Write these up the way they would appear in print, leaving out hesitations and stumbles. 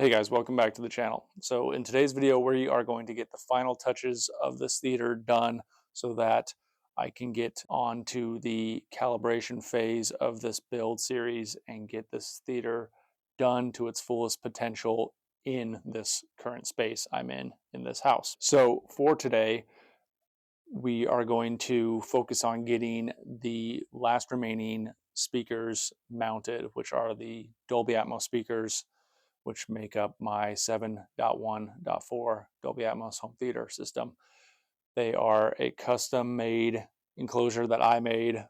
Hey guys, welcome back to the channel. So in today's video, we are going to get the final touches of this theater done so that I can get on to the calibration phase of this build series and get this theater done to its fullest potential in this current space I'm in this house. So for today, we are going to focus on getting the last remaining speakers mounted, which are the Dolby Atmos speakers, which make up my 7.1.4 Dolby Atmos home theater system. They are a custom made enclosure that I made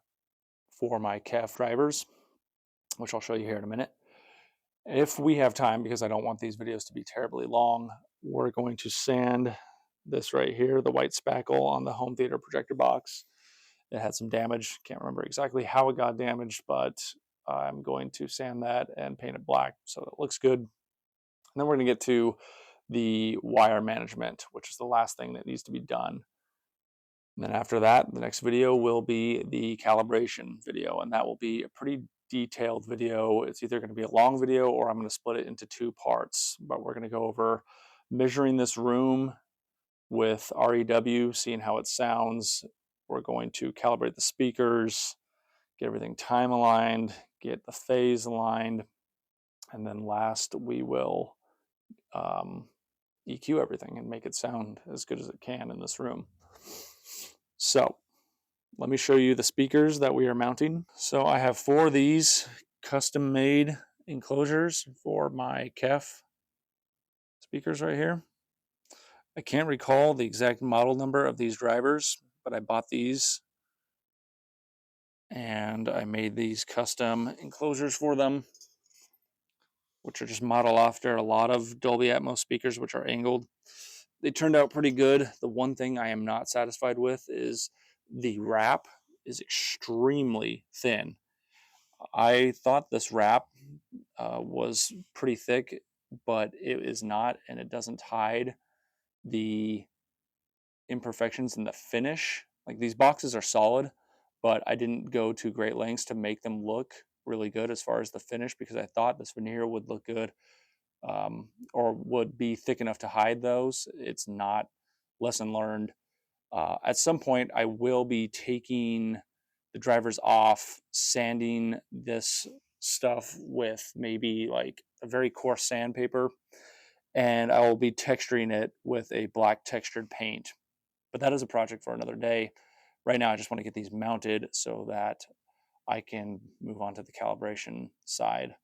for my CAF drivers, which I'll show you here in a minute. If we have time, because I don't want these videos to be terribly long, we're going to sand this right here, the white spackle on the home theater projector box. It had some damage. Can't remember exactly how it got damaged, but I'm going to sand that and paint it black so it looks good. And then we're going to get to the wire management, which is the last thing that needs to be done. And then after that, the next video will be the calibration video, and that will be a pretty detailed video. It's either going to be a long video or I'm going to split it into two parts, but we're going to go over measuring this room with REW, seeing how it sounds. We're going to calibrate the speakers, get everything time aligned, get the phase aligned, and then last we will EQ everything and make it sound as good as it can in this room. So let me show you the speakers that we are mounting. So I have 4 of these custom made enclosures for my CAF speakers right here. I can't recall the exact model number of these drivers, but I bought these and I made these custom enclosures for them, which are just modeled after a lot of Dolby Atmos speakers, which are angled. They turned out pretty good. The one thing I am not satisfied with is the wrap is extremely thin. I thought this wrap was pretty thick, but it is not, and it doesn't hide the imperfections in the finish. Like, these boxes are solid, but I didn't go to great lengths to make them look really good as far as the finish, because I thought this veneer would look good, or would be thick enough to hide those. It's not. Lesson learned. At some point, I will be taking the drivers off, sanding this stuff with maybe like a very coarse sandpaper, and I will be texturing it with a black textured paint. But that is a project for another day. Right now, I just want to get these mounted so that I can move on to the calibration side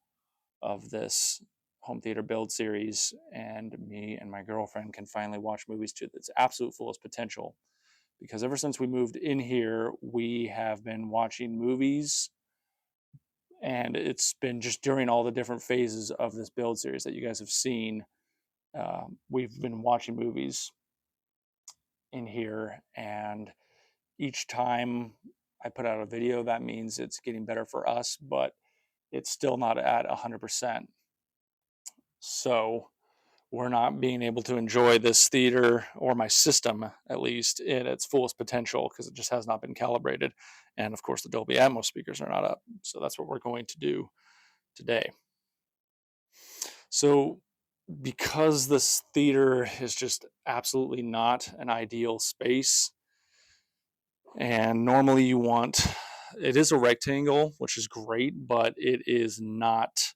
of this home theater build series, and me and my girlfriend can finally watch movies to its absolute fullest potential. Because ever since we moved in here, we have been watching movies, and it's been just during all the different phases of this build series that you guys have seen. We've been watching movies in here, and each time I put out a video, that means it's getting better for us, but it's still not at 100%. So we're not being able to enjoy this theater, or my system at least, in its fullest potential because it just has not been calibrated. And of course, the Dolby Atmos speakers are not up. So that's what we're going to do today. So because this theater is just absolutely not an ideal space, and normally it is a rectangle, which is great, but it is not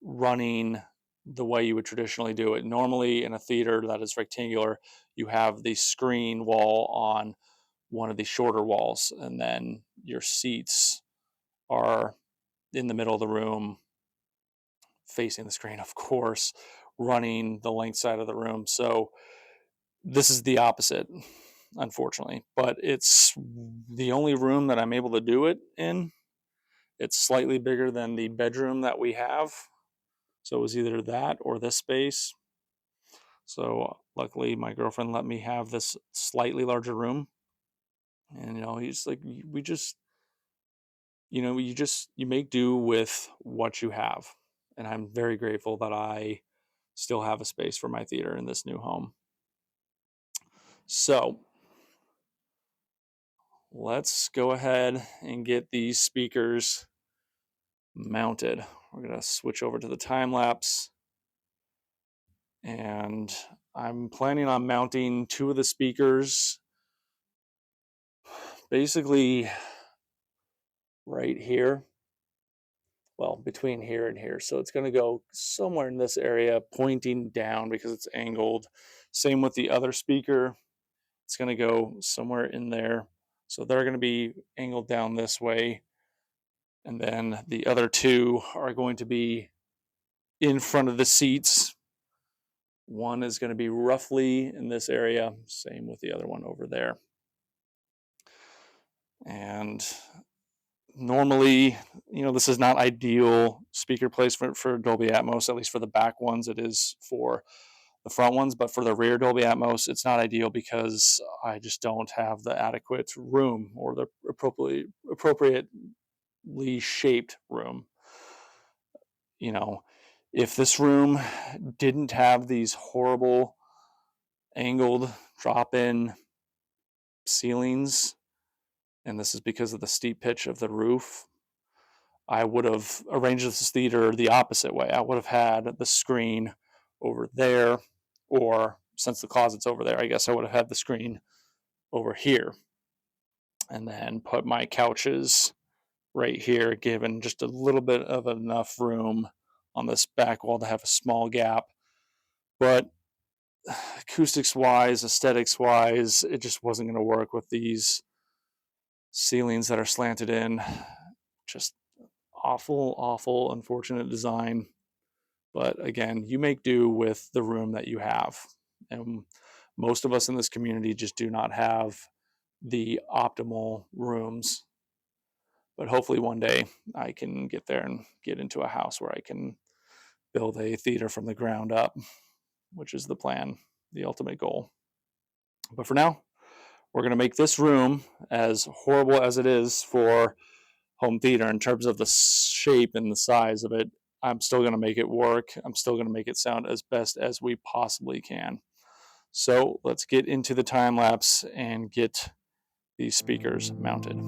running the way you would traditionally do it. Normally in a theater that is rectangular, you have the screen wall on one of the shorter walls, and then your seats are in the middle of the room facing the screen, of course, running the length side of the room. So this is the opposite, unfortunately, but it's the only room that I'm able to do it in. It's slightly bigger than the bedroom that we have, so it was either that or this space. So luckily my girlfriend let me have this slightly larger room. And he's like, we just, you make do with what you have. And I'm very grateful that I still have a space for my theater in this new home. So let's go ahead and get these speakers mounted. we're going to switch over to the time lapse. And I'm planning on mounting 2 of the speakers basically right here. Well, between here and here. So it's going to go somewhere in this area, pointing down because it's angled. Same with the other speaker. It's going to go somewhere in there. So they're going to be angled down this way. And then the other 2 are going to be in front of the seats. One is going to be roughly in this area. Same with the other one over there. And normally, this is not ideal speaker placement for Dolby Atmos, at least for the back ones. It is for the front ones, but for the rear Dolby Atmos, it's not ideal because I just don't have the adequate room or the appropriately shaped room. If this room didn't have these horrible angled drop-in ceilings, and this is because of the steep pitch of the roof, I would have arranged this theater the opposite way. I would have had the screen over there, or since the closet's over there, I guess I would have had the screen over here, and then put my couches right here, given just a little bit of enough room on this back wall to have a small gap. But acoustics wise, aesthetics wise, it just wasn't going to work with these ceilings that are slanted in. Just awful, unfortunate design. But again, you make do with the room that you have. And most of us in this community just do not have the optimal rooms. But hopefully one day I can get there and get into a house where I can build a theater from the ground up, which is the plan, the ultimate goal. But for now, we're going to make this room, as horrible as it is for home theater in terms of the shape and the size of it, I'm still going to make it work. I'm still going to make it sound as best as we possibly can. So let's get into the time lapse and get these speakers mounted.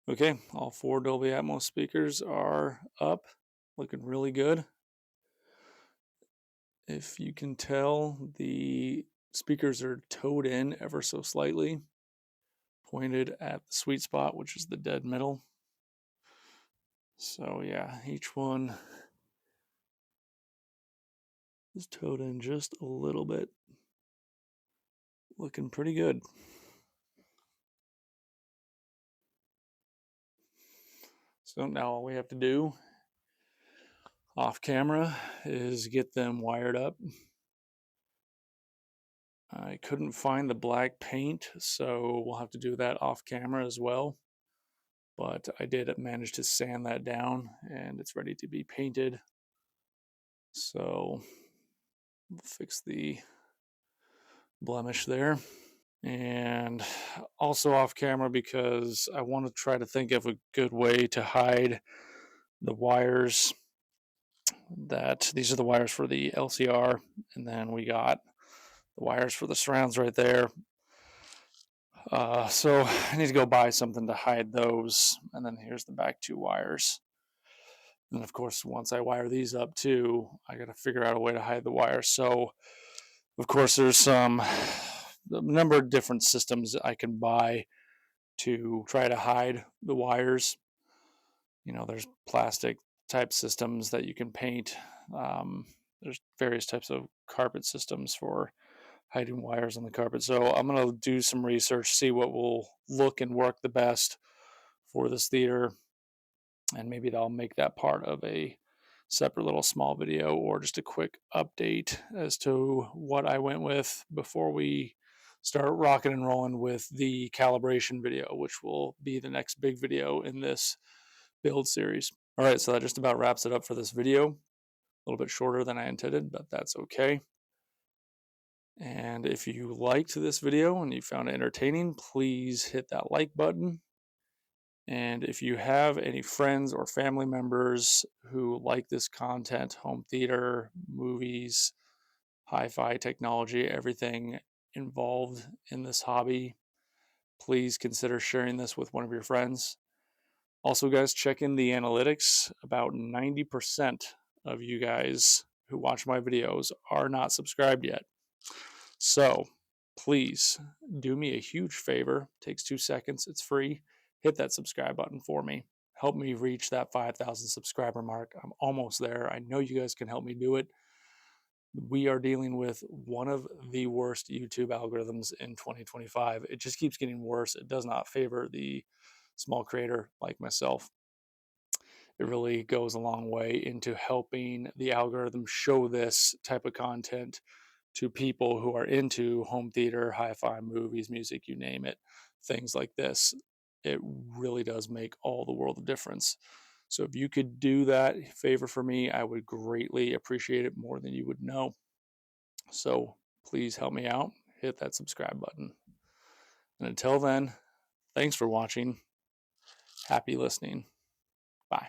Okay, all 4 Dolby Atmos speakers are up, looking really good. If you can tell, the speakers are toed in ever so slightly, pointed at the sweet spot, which is the dead middle. So yeah, each one is toed in just a little bit. Looking pretty good. So now all we have to do off camera is get them wired up. I couldn't find the black paint, so we'll have to do that off camera as well. But I did manage to sand that down and it's ready to be painted. So we'll fix the blemish there. And also off camera, because I want to try to think of a good way to hide the wires. These are the wires for the LCR, and then we got the wires for the surrounds right there. So I need to go buy something to hide those. And then here's the back 2 wires. And of course, once I wire these up too, I got to figure out a way to hide the wires. So Of course, there's a number of different systems I can buy to try to hide the wires. There's plastic type systems that you can paint. There's various types of carpet systems for hiding wires on the carpet. So I'm going to do some research, see what will look and work the best for this theater, and maybe I'll make that part of a separate little small video or just a quick update as to what I went with before we start rocking and rolling with the calibration video, which will be the next big video in this build series. All right, so that just about wraps it up for this video. A little bit shorter than I intended, but that's okay. And if you liked this video and you found it entertaining, please hit that like button. And if you have any friends or family members who like this content, home theater, movies, hi-fi technology, everything involved in this hobby, please consider sharing this with one of your friends. Also, guys, check in the analytics. About 90% of you guys who watch my videos are not subscribed yet. So please do me a huge favor. It takes 2 seconds. It's free. Hit that subscribe button for me. Help me reach that 5,000 subscriber mark. I'm almost there. I know you guys can help me do it. We are dealing with one of the worst YouTube algorithms in 2025. It just keeps getting worse. It does not favor the small creator like myself. It really goes a long way into helping the algorithm show this type of content to people who are into home theater, hi-fi, movies, music, you name it, things like this. It really does make all the world of difference. So if you could do that favor for me, I would greatly appreciate it more than you would know. So please help me out. Hit that subscribe button. And until then, thanks for watching. Happy listening. Bye.